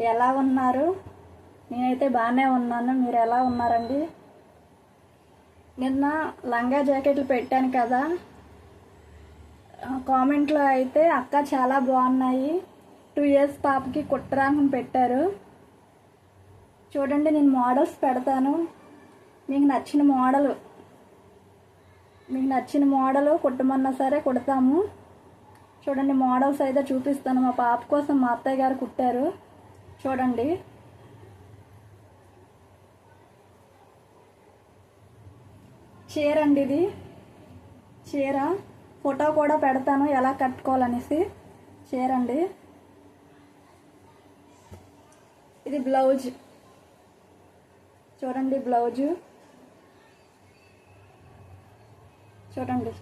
ఎలా ఉన్నారు? నేనైతే బాగానే ఉన్నాను. మీరు ఎలా ఉన్నారండి? నిన్న లంగా జాకెట్లు పెట్టాను కదా, కామెంట్లో అయితే అక్క చాలా బాగున్నాయి, 2 years పాపకి కుట్టరాకం పెట్టారు. చూడండి, నేను మోడల్స్ పెడతాను. మీకు నచ్చిన మోడలు కుట్టమన్నా సరే కుడతాము. చూడండి, మోడల్స్ అయితే చూపిస్తాను. మా పాప కోసం మా అత్తయ్య గారు కుట్టారు. చూడండి, చీర అండి. ఇది చీర ఫోటో కూడా పెడతాను ఎలా కట్టుకోవాలనేసి. చీర అండి. ఇది బ్లౌజ్. చూడండి, బ్లౌజు చూడండి,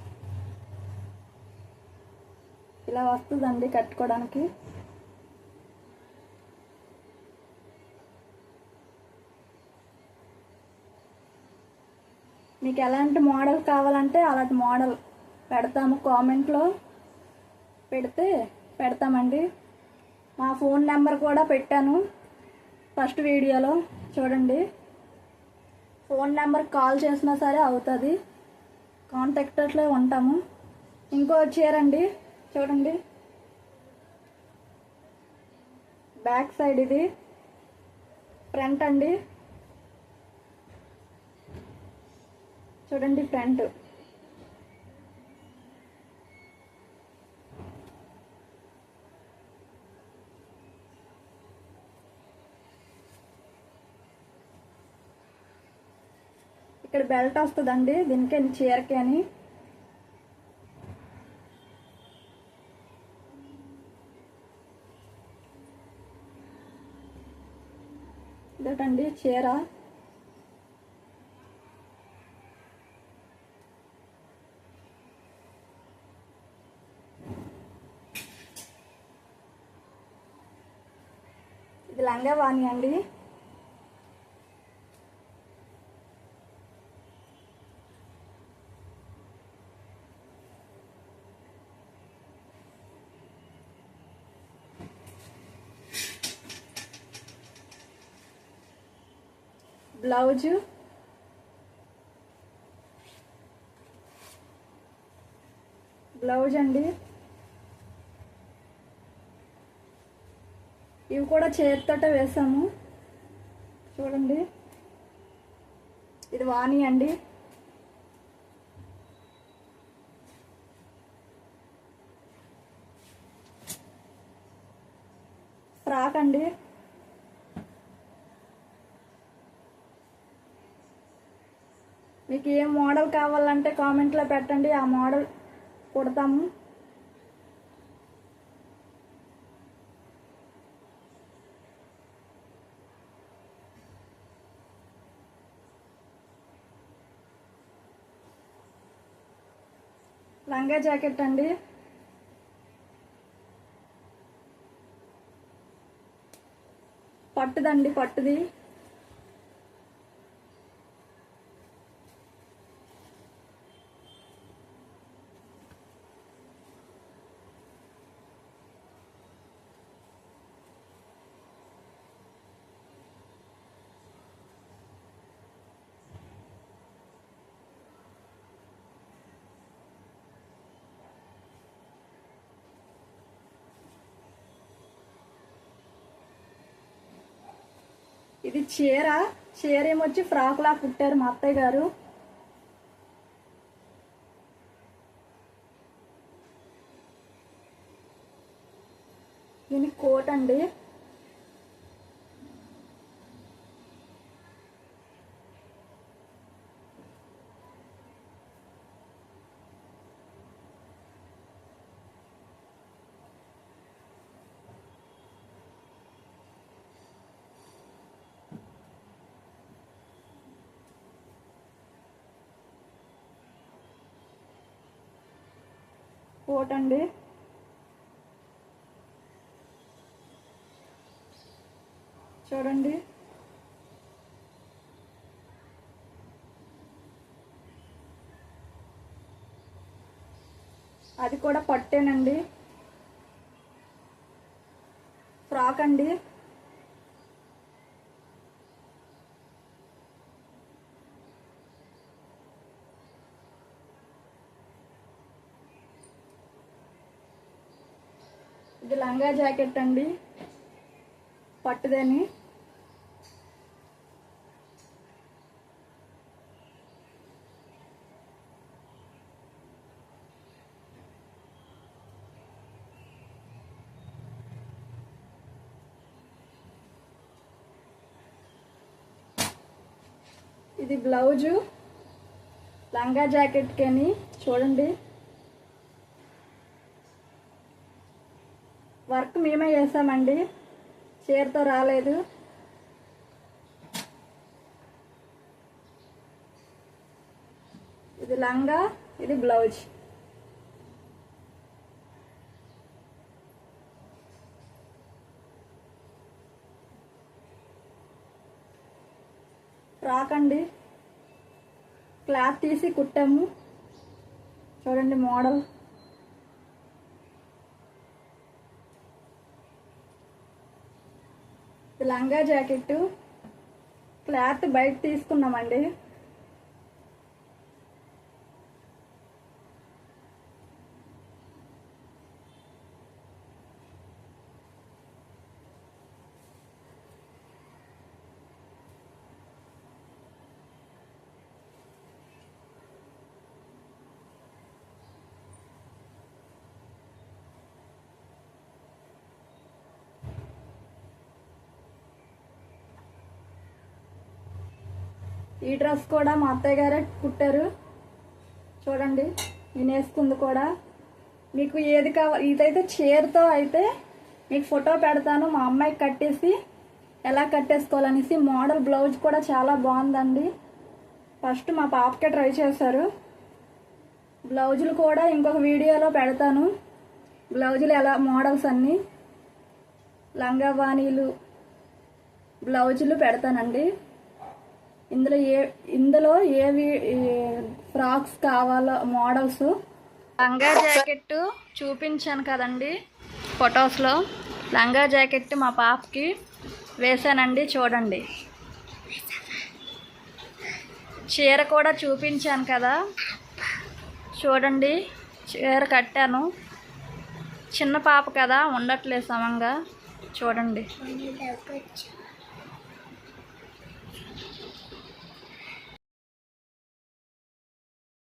ఇలా వస్తుందండి కట్టుకోవడానికి. మీకు ఎలాంటి మోడల్ కావాలంటే అలాంటి మోడల్ పెడతాము. కామెంట్లో పెడతామండి. మా ఫోన్ నెంబర్ కూడా పెట్టాను ఫస్ట్ వీడియోలో. చూడండి, ఫోన్ నెంబర్ కాల్ చేసినా సరే అవుతుంది. కాంటాక్ట్లో ఉంటాము. ఇంకో చీరండి, చూడండి, బ్యాక్ సైడ్ ఇది, ఫ్రంట్ అండి. చూడండి, ఫ్రంట్. ఇక్కడ బెల్ట్ వస్తుందండి దీనికి, చీరకి అని. ఇదటండి చీర. ఇది లంగా వాణి అండి. బ్లౌజు అండి. ఇవి కూడా చేతితోటే వేసాము. చూడండి, ఇది వాణి అండి. ఫ్రాక్ అండి. మీకు ఏ మోడల్ కావాలంటే కామెంట్లో పెట్టండి, ఆ మోడల్ కుడతాము. లంగా జాకెట్ అండి. పట్టుదండి, పట్టుది. ఇది చీర ఏమొచ్చి ఫ్రాక్ లా కుట్టారు మా అత్తయ్య గారు. దీనికి కోట్ అండి. కోట్ అండి. చూడండి, అది కూడా పట్టేనండి. ఫ్రాక్ అండి. లంగా జాకెట్ అండి, పట్టుదని. ఇది బ్లౌజు లంగా జాకెట్కి అని చూడండి. వర్క్ మేమే చేసామండి, చీరతో రాలేదు. ఇది లంగా, ఇది బ్లౌజ్. ఫ్రాక్ అండి, క్లాత్ తీసి కుట్టాము. చూడండి మోడల్. ఇది లంగా జాకెట్, క్లాత్ బయట తీసుకున్నామండి. ఈ డ్రెస్ కూడా మా అత్తయ్య గారే కుట్టారు. చూడండి, నేను వేసుకుంది కూడా. మీకు ఏది కావాలి, ఇదైతే చీరతో అయితే మీకు ఫోటో పెడతాను, మా అమ్మాయికి కట్టేసి ఎలా కట్టేసుకోవాలనేసి. మోడల్ బ్లౌజ్ కూడా చాలా బాగుందండి. ఫస్ట్ మా పాపకే ట్రై చేశారు. బ్లౌజులు కూడా ఇంకొక వీడియోలో పెడతాను. బ్లౌజులు ఎలా మోడల్స్ అన్నీ, లంగా వాణీలు బ్లౌజులు పెడతానండి. ఇందులో ఏవి ఫ్రాక్స్ కావాలో మోడల్స్. లంగా జాకెట్ చూపించాను కదండి ఫొటోస్లో. లంగా జాకెట్ మా పాపకి వేసానండి, చూడండి. చీర కూడా చూపించాను కదా, చూడండి. చీర కట్టాను, చిన్న పాప కదా ఉండట్లేదు సమంగా. చూడండి.